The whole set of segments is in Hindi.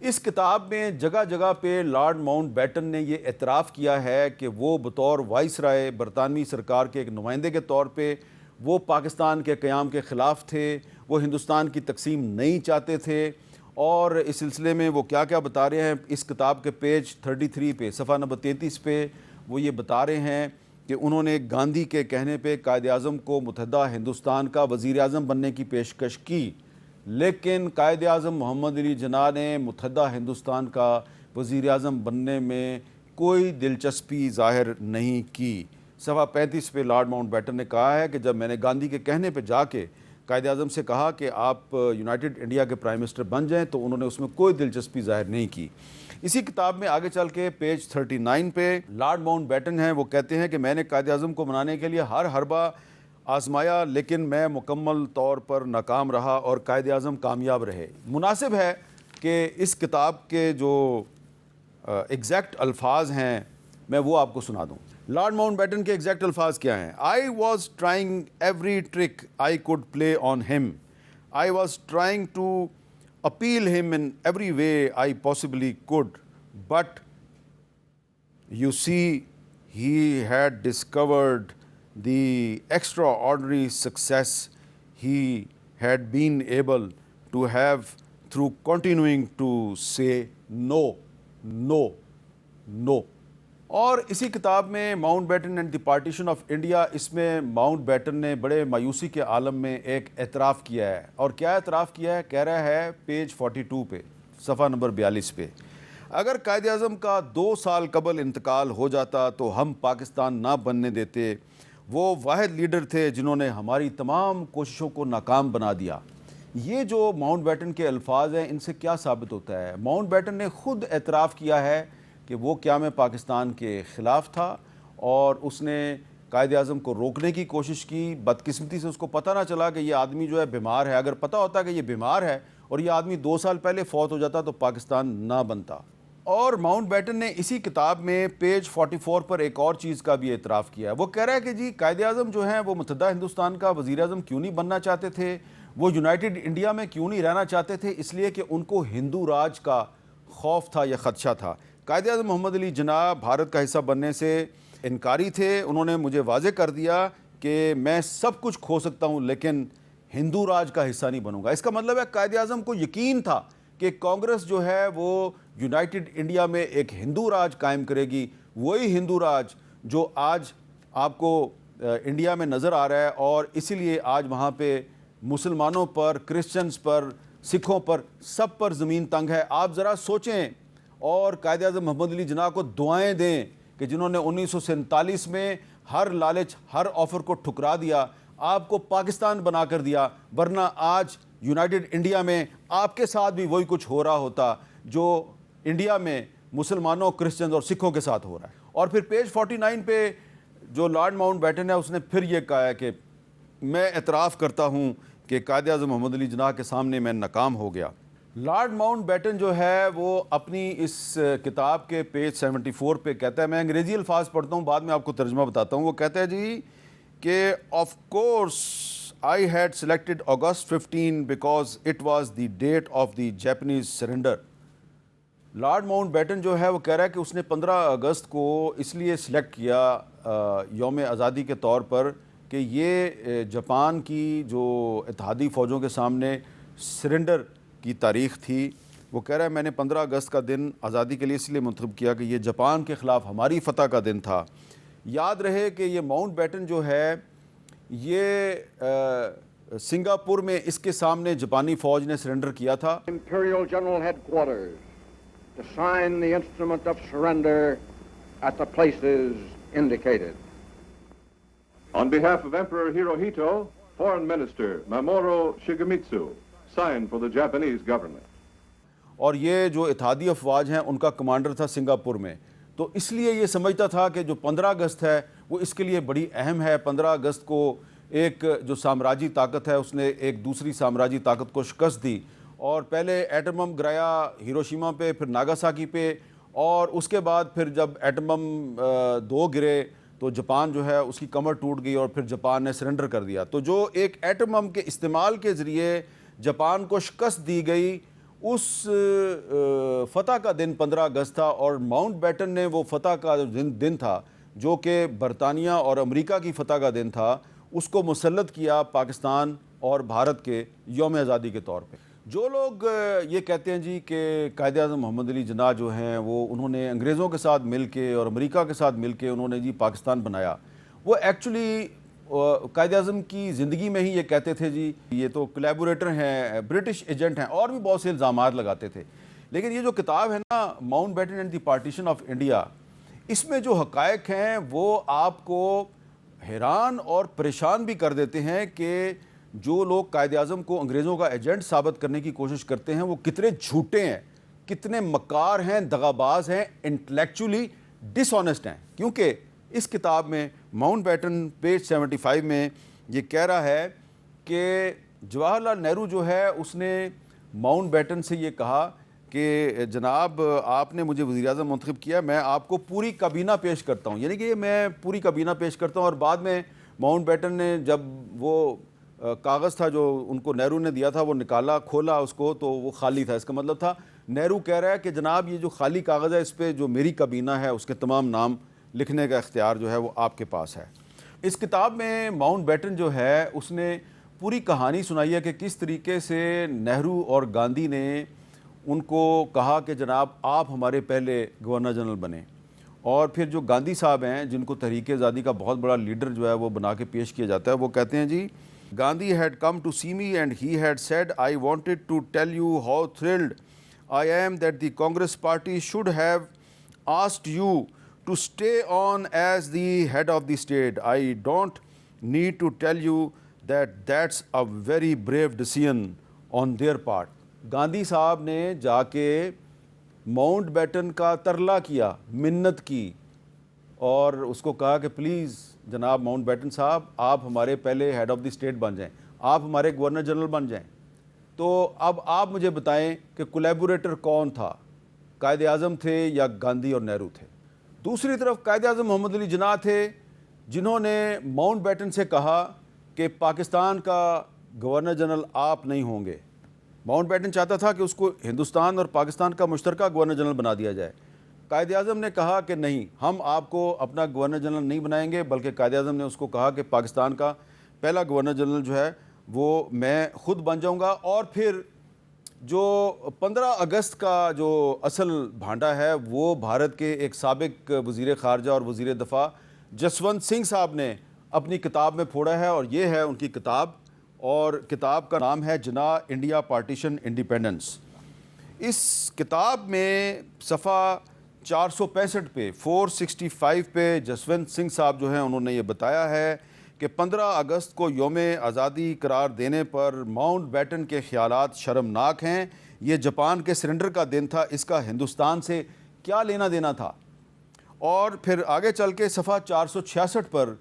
इस किताब में जगह जगह पे लॉर्ड माउंटबेटन ने ये एतराफ़ किया है कि वो बतौर वाइसराय बरतानवी सरकार के एक नुमाइंदे के तौर पे वो पाकिस्तान के क़याम के ख़िलाफ़ थे, वो हिंदुस्तान की तकसीम नहीं चाहते थे। और इस सिलसिले में वो क्या क्या बता रहे हैं, इस किताब के पेज 33 पे सफ़ा नंबर 33 पे वो ये बता रहे हैं कि उन्होंने गांधी के कहने पे कायद-ए-आज़म को मुत्तहदा हिंदुस्तान का वज़ीर-ए-आज़म बनने की पेशकश की, लेकिन कायद-ए-आज़म मोहम्मद अली जिन्ना ने मुत्तहदा हिंदुस्तान का वज़ीर-ए-आज़म बनने में कोई दिलचस्पी ज़ाहिर नहीं की। सफ़ा 35 पे लॉर्ड माउंटबेटन ने कहा है कि जब मैंने गांधी के कहने पे जाके कायद-ए-आज़म से कहा कि आप यूनाइटेड इंडिया के प्राइम मिनिस्टर बन जाएं, तो उन्होंने उसमें कोई दिलचस्पी ज़ाहिर नहीं की। इसी किताब में आगे चल के पेज 39 पे लॉर्ड माउंटबेटन हैं, वो कहते हैं कि मैंने कायद-ए-आज़म को बनाने के लिए हर हरबा आजमाया, लेकिन मैं मुकम्मल तौर पर नाकाम रहा और कायद-ए-आज़म कामयाब रहे। मुनासिब है कि इस किताब के जो एग्जैक्ट अल्फाज हैं मैं वो आपको सुना दूँ। लॉर्ड माउंटबेटन के एग्जैक्ट अल्फाज क्या हैं? I was trying every trick I could play on him, I was trying to appeal him in every way I possibly could, but you see, he had discovered the extraordinary success he had been able to have through continuing to say no, no, no. और इसी किताब में Mountbatten and the partition of India, इसमें माउंटबेटन ने बड़े मायूसी के आलम में एक एतराफ़ किया है। और क्या एतराफ़ किया है? कह रहा है पेज 42 पे सफ़ा नंबर 42 पे, अगर कायद-ए-आज़म का 2 साल कबल इंतकाल हो जाता तो हम पाकिस्तान ना बनने देते। वो वाहिद लीडर थे जिन्होंने हमारी तमाम कोशिशों को नाकाम बना दिया। ये जो माउंटबेटन के अल्फाज हैं, इनसे क्या साबित होता है? माउंटबेटन ने ख़ुद एतराफ़ किया है कि वो क़याम पाकिस्तान के ख़िलाफ़ था और उसने कायद-ए-आज़म को रोकने की कोशिश की। बदकिस्मती से उसको पता ना चला कि ये आदमी जो है बीमार है। अगर पता होता कि ये बीमार है और ये आदमी 2 साल पहले फ़ौत हो जाता तो पाकिस्तान ना बनता। और माउंटबेटन ने इसी किताब में पेज 44 पर एक और चीज़ का भी एतराफ़ किया है। वो कह रहा है कि जी कायद-ए-आज़म जो हैं वो मुत्तहदा हिंदुस्तान का वज़ीर-ए-आज़म क्यों नहीं बनना चाहते थे, वो यूनाइटेड इंडिया में क्यों नहीं रहना चाहते थे? इसलिए कि उनको हिंदू राज का खौफ था या ख़दशा था। कायद-ए-आज़म मोहम्मद अली जिन्ना भारत का हिस्सा बनने से इनकारी थे। उन्होंने मुझे वाज़े कर दिया कि मैं सब कुछ खो सकता हूँ लेकिन हिंदू राज का हिस्सा नहीं बनूंगा। इसका मतलब है कायद-ए-आज़म को यकीन था कि कांग्रेस जो है वो यूनाइटेड इंडिया में एक हिंदू राज कायम करेगी, वही हिंदू राज जो आज आपको इंडिया में नज़र आ रहा है। और इसीलिए आज वहाँ पे मुसलमानों पर, क्रिश्चियंस पर, सिखों पर, सब पर ज़मीन तंग है। आप ज़रा सोचें और कायद-ए-आज़म मोहम्मद अली जिन्ना को दुआएं दें कि जिन्होंने 1947 में हर लालच, हर ऑफ़र को ठुकरा दिया, आपको पाकिस्तान बना कर दिया, वरना आज यूनाइटेड इंडिया में आपके साथ भी वही कुछ हो रहा होता जो इंडिया में मुसलमानों, क्रिश्चियन और सिखों के साथ हो रहा है। और फिर पेज 49 पे जो लॉर्ड माउंटबेटन है उसने फिर ये कहा है कि मैं एतराफ़ करता हूँ कि कायद-ए-आज़म मोहम्मद अली जिन्ना के सामने मैं नाकाम हो गया। लॉर्ड माउंटबेटन जो है वो अपनी इस किताब के पेज 74 पे कहता है, मैं अंग्रेज़ी अल्फाज पढ़ता हूँ, बाद में आपको तर्जुमा बताता हूँ। वो कहता है जी कि of course I had selected August 15 because it was the date of the Japanese surrender. Lord Mountbatten जो है वो कह रहा है कि उसने 15 अगस्त को इसलिए सिलेक्ट किया यौम आज़ादी के तौर पर कि ये जापान की जो इत्तेहादी फ़ौजों के सामने सरेंडर की तारीख़ थी। वो कह रहा है मैंने 15 अगस्त का दिन आज़ादी के लिए इसलिए मुंतखब किया कि ये जापान के ख़िलाफ़ हमारी फ़तह का दिन था। याद रहे कि ये माउंटबेटन जो है ये सिंगापुर में इसके सामने जापानी फ़ौज ने सरेंडर किया था। Imperial General Headquarters to sign the instrument of surrender at the places indicated. On behalf of Emperor Hirohito, Foreign Minister Mamoru Shigemitsu signed for the Japanese government. और ये जो इत्तेहादी अफवाज हैं उनका कमांडर था सिंगापुर में, तो इसलिए ये समझता था कि जो 15 अगस्त है वो इसके लिए बड़ी अहम है। 15 अगस्त को एक जो साम्राज्यी ताकत है उसने एक दूसरी साम्राज्यी ताकत को शिकस्त दी और पहले एटम बम गिराया हिरोशिमा पे, फिर नागासाकी पे, और उसके बाद फिर जब एटम बम 2 गिरे तो जापान जो है उसकी कमर टूट गई और फिर जापान ने सरेंडर कर दिया। तो जो एक एटम बम के इस्तेमाल के ज़रिए जापान को शिकस्त दी गई उस फतह का दिन 15 अगस्त था और माउंट बैटन ने वो फतह का दिन था जो कि बरतानिया और अमेरिका की फतह का दिन था, उसको मुसल्लत किया पाकिस्तान और भारत के यौम आज़ादी के तौर पे। जो लोग ये कहते हैं जी कि कायद-ए-आज़म मोहम्मद अली जिन्ना जो हैं वो उन्होंने अंग्रेज़ों के साथ मिल के और अमेरिका के साथ मिल के उन्होंने जी पाकिस्तान बनाया, वो एक्चुअली कायद-ए-आज़म की ज़िंदगी में ही ये कहते थे जी ये तो कोलैबोरेटर हैं, ब्रिटिश एजेंट हैं, और भी बहुत से इल्ज़ामात लगाते थे। लेकिन ये जो किताब है ना, Mountbatten and the partition of India, इसमें जो हक़ाइक़ हैं वो आपको हैरान और परेशान भी कर देते हैं कि जो लोग कायद-ए-आज़म को अंग्रेज़ों का एजेंट साबित करने की कोशिश करते हैं वो कितने झूठे हैं, कितने मक्कार हैं, दगाबाज हैं, इंटेलेक्चुअली डिसऑनेस्ट हैं। क्योंकि इस किताब में माउंट बैटन पेज 75 में ये कह रहा है कि जवाहरलाल नेहरू जो है उसने माउंट बैटन से ये कहा कि जनाब आपने मुझे वज़ीर-ए-आज़म मुंतखब किया, मैं आपको पूरी काबीना पेश करता हूँ, यानी कि मैं पूरी काबीना पेश करता हूँ। और बाद में माउंट बैटन ने जब वो कागज़ था जो उनको नेहरू ने दिया था वो निकाला, खोला उसको, तो वो खाली था। इसका मतलब था नेहरू कह रहा है कि जनाब ये जो खाली कागज़ है इस पर जो मेरी काबीना है उसके तमाम नाम लिखने का इख्तियार जो है वो आपके पास है। इस किताब में माउंट बैटन जो है उसने पूरी कहानी सुनाई है कि किस तरीके से नेहरू और गांधी ने उनको कहा कि जनाब आप हमारे पहले गवर्नर जनरल बने, और फिर जो गांधी साहब हैं जिनको तहरीक आज़ादी का बहुत बड़ा लीडर जो है वो बना के पेश किया जाता है, वो कहते हैं जी Gandhi had come to see me and he had said I wanted to tell you how thrilled I am that the Congress party should have asked you to stay on as the head of the state. I don't need to tell you that that's a very brave decision on their part. Gandhi साहब ने जाके माउंट बैटन का तरला किया, मिन्नत की, और उसको कहा कि प्लीज़ जनाब माउंट बैटन साहब आप हमारे पहले हेड ऑफ़ द स्टेट बन जाएं, आप हमारे गवर्नर जनरल बन जाएं। तो अब आप मुझे बताएं कि कोलैबोरेटर कौन था, कायद-ए-आज़म थे या गांधी और नेहरू थे। दूसरी तरफ कायद-ए-आज़म मोहम्मद अली जिन्ना थे जिन्होंने माउंट बैटन से कहा कि पाकिस्तान का गवर्नर जनरल आप नहीं होंगे। माउंट बैटन चाहता था कि उसको हिंदुस्तान और पाकिस्तान का मुश्तरका गवर्नर जनरल बना दिया जाए। कायद-ए-आज़म ने कहा कि नहीं, हम आपको अपना गवर्नर जनरल नहीं बनाएंगे, बल्कि कायद-ए-आज़म ने उसको कहा कि पाकिस्तान का पहला गवर्नर जनरल जो है वो मैं ख़ुद बन जाऊँगा। और फिर जो 15 अगस्त का जो असल भांडा है वो भारत के एक साबिक वज़ीर ख़ारजा और वज़ीर दफ़ा जसवंत सिंह साहब ने अपनी किताब में फोड़ा है, और ये है उनकी किताब, और किताब का नाम है जिन्ना इंडिया पार्टीशन इंडिपेंडेंस। इस किताब में सफ़ा 465 पे 465 पे जसवंत सिंह साहब जो हैं उन्होंने ये बताया है कि 15 अगस्त को यौम आज़ादी करार देने पर माउंट बैटन के ख़यालात शर्मनाक हैं। ये जापान के सरेंडर का दिन था, इसका हिंदुस्तान से क्या लेना देना था। और फिर आगे चल के सफ़ा 466 पर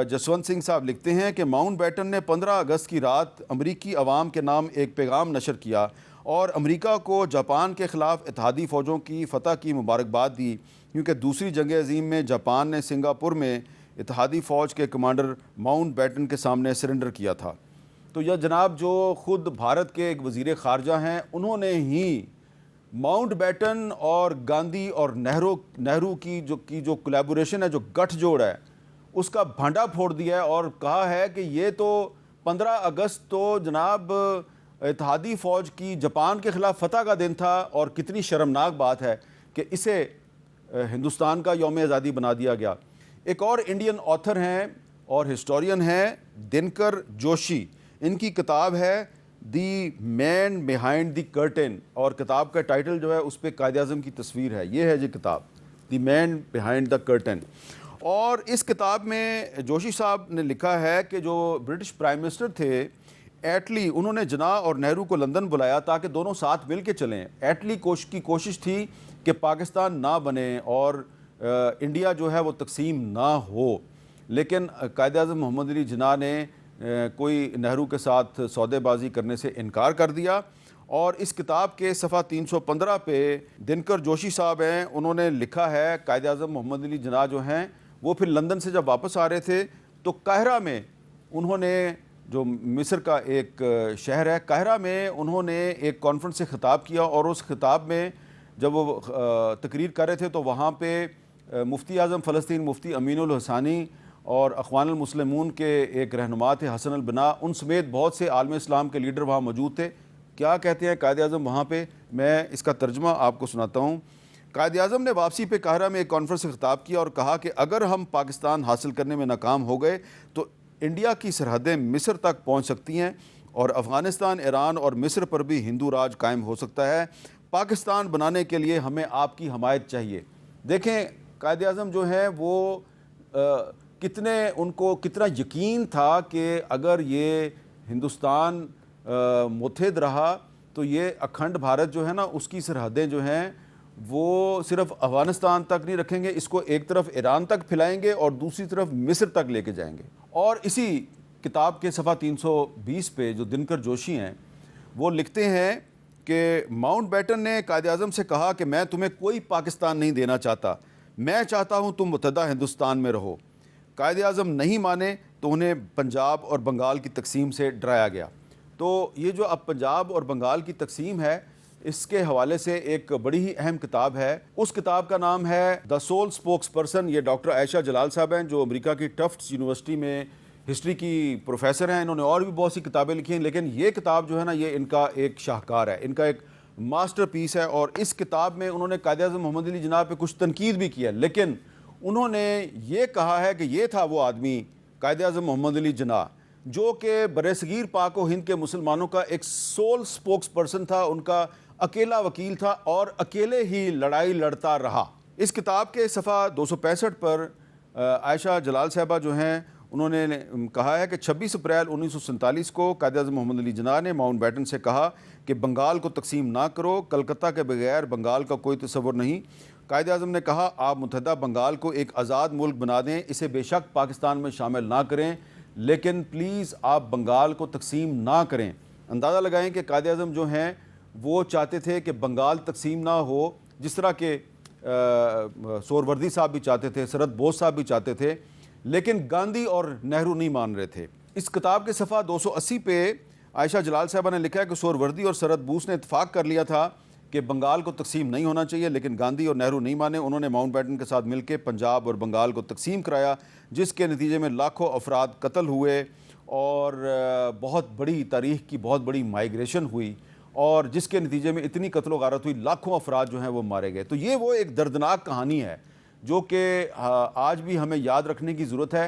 जसवंत सिंह साहब लिखते हैं कि माउंट बैटन ने 15 अगस्त की रात अमरीकी अवाम के नाम एक पैगाम नशर किया और अमरीका को जापान के ख़िलाफ़ इत्तेहादी फ़ौजों की फ़तह की मुबारकबाद दी, क्योंकि दूसरी जंग अज़ीम में जापान ने सिंगापुर में इत्तेहादी फ़ौज के कमांडर माउंट बैटन के सामने सरेंडर किया था। तो यह जनाब जो ख़ुद भारत के एक वज़ीर ख़ारजा हैं उन्होंने ही माउंट बैटन और गांधी और नेहरू की जो कोलैबोरेशन है, जो गठजोड़ है, उसका भांडा फोड़ दिया है और कहा है कि ये तो 15 अगस्त तो जनाब इत्तेहादी फ़ौज की जापान के ख़िलाफ़ फ़तह का दिन था, और कितनी शर्मनाक बात है कि इसे हिंदुस्तान का यौम आज़ादी बना दिया गया। एक और इंडियन ऑथर हैं और हिस्टोरियन हैं दिनकर जोशी, इनकी किताब है the man behind the curtain, और किताब का टाइटल जो है उस पर कायद-ए-आज़म की तस्वीर है। ये है जी किताब, the man behind the curtain. और इस किताब में जोशी साहब ने लिखा है कि जो ब्रिटिश प्राइम मिनिस्टर थे एटली, उन्होंने जिन्ना और नेहरू को लंदन बुलाया ताकि दोनों साथ मिल के चलें। एटली की कोशिश थी कि पाकिस्तान ना बने और इंडिया जो है वो तकसीम ना हो, लेकिन कायद-ए-आज़म मोहम्मद अली जिन्ना ने कोई नेहरू के साथ सौदेबाजी करने से इनकार कर दिया। और इस किताब के सफ़ा 315 पे दिनकर जोशी साहब हैं, उन्होंने लिखा है कायद-ए-आज़म मोहम्मद अली जिन्ना जो हैं वो फिर लंदन से जब वापस आ रहे थे तो काहिरा में उन्होंने जो मिस्र का एक शहर है, काहिरा में उन्होंने एक कॉन्फ्रेंस से ख़िताब किया और उस खिताब में जब वो तकरीर कर रहे थे तो वहाँ पे मुफ्ती आज़म फ़लस्तीन मुफ्ती अमीनुल हसानी और अख़वानुल मुस्लिमून के एक रहनुमा थे हसन अल बना, उन समेत बहुत से आलम इस्लाम के लीडर वहाँ मौजूद थे। क्या कहते हैं कायद आज़म वहाँ पे, मैं इसका तर्जुमा आपको सुनाता हूँ। कायद आज़म ने वापसी पे काहिरा में एक कॉन्फ्रेंस से ख़िताब किया और कहा कि अगर हम पाकिस्तान हासिल करने में नाकाम हो गए तो इंडिया की सरहदें मिस्र तक पहुँच सकती हैं और अफ़गानिस्तान, ईरान और मिस्र पर भी हिंदू राज कायम हो सकता है। पाकिस्तान बनाने के लिए हमें आपकी हमायत चाहिए। देखें कायद आज़म जो हैं वो कितना यकीन था कि अगर ये हिंदुस्तान मुत्तहिद रहा तो ये अखंड भारत जो है ना, उसकी सरहदें जो हैं वो सिर्फ अफ़गानिस्तान तक नहीं रखेंगे, इसको एक तरफ ईरान तक फैलाएंगे और दूसरी तरफ मिस्र तक लेके जाएंगे। और इसी किताब के सफ़ा 320 पे जो दिनकर जोशी हैं वो लिखते हैं कि माउंटबेटन ने कायद आज़म से कहा कि मैं तुम्हें कोई पाकिस्तान नहीं देना चाहता, मैं चाहता हूँ तुम मुत्तहदा हिंदुस्तान में रहो। कायद आज़म नहीं माने तो उन्हें पंजाब और बंगाल की तकसीम से डराया गया। तो ये जो अब पंजाब और बंगाल की तकसीम है, इसके हवाले से एक बड़ी ही अहम किताब है। उस किताब का नाम है द सोल स्पोक्स पर्सन। ये डॉक्टर आयशा जलाल साहब हैं जो अमेरिका की टफ्ट्स यूनिवर्सिटी में हिस्ट्री की प्रोफेसर हैं। इन्होंने और भी बहुत सी किताबें लिखी हैं, लेकिन ये किताब जो है ना, ये इनका एक शाहकार है, इनका एक मास्टरपीस है। और इस किताब में उन्होंने कायद आज़म मोहम्मद अली जिन्ना पे कुछ तनकीद भी किया, लेकिन उन्होंने ये कहा है कि ये था वो आदमी कायद आज़म मोहम्मद अली जिन्ना जो कि बरसगीर पाक व हिंद के मुसलमानों का एक सोल स्पोक्स पर्सन था, उनका अकेला वकील था और अकेले ही लड़ाई लड़ता रहा। इस किताब के सफ़ा 265 पर आयशा जलाल साहबा जो हैं उन्होंने कहा है कि 26 अप्रैल 1947 को कायद आज़म मोहम्मद अली जिन्ना ने माउंटबेटन से कहा कि बंगाल को तकसीम ना करो, कलकत्ता के बगैर बंगाल का कोई तस्वर नहीं। कायद आज़म ने कहा आप मुत्तहदा बंगाल को एक आज़ाद मुल्क बना दें, इसे बेशक पाकिस्तान में शामिल ना करें, लेकिन प्लीज़ आप बंगाल को तकसीम ना करें। अंदाज़ा लगाएं कि कायद आज़म जो हैं वो चाहते थे कि बंगाल तकसीम ना हो, जिस तरह के सोहरवर्दी साहब भी चाहते थे, शरद बोस साहब भी चाहते थे, लेकिन गांधी और नेहरू नहीं मान रहे थे। इस किताब के सफ़ा 280 पे आयशा जलाल साहबा ने लिखा है कि सोहरवर्दी और शरद बोस ने इत्तेफाक कर लिया था कि बंगाल को तकसीम नहीं होना चाहिए, लेकिन गांधी और नेहरू नहीं माने। उन्होंने माउंटबेटन के साथ मिलकर पंजाब और बंगाल को तकसीम कराया, जिसके नतीजे में लाखों अफराद कत्ल हुए और बहुत बड़ी तारीख़ की बहुत बड़ी माइग्रेशन हुई और जिसके नतीजे में इतनी कत्ल गारत हुई, लाखों अफराद जो हैं वो मारे गए। तो ये वो एक दर्दनाक कहानी है जो कि आज भी हमें याद रखने की ज़रूरत है।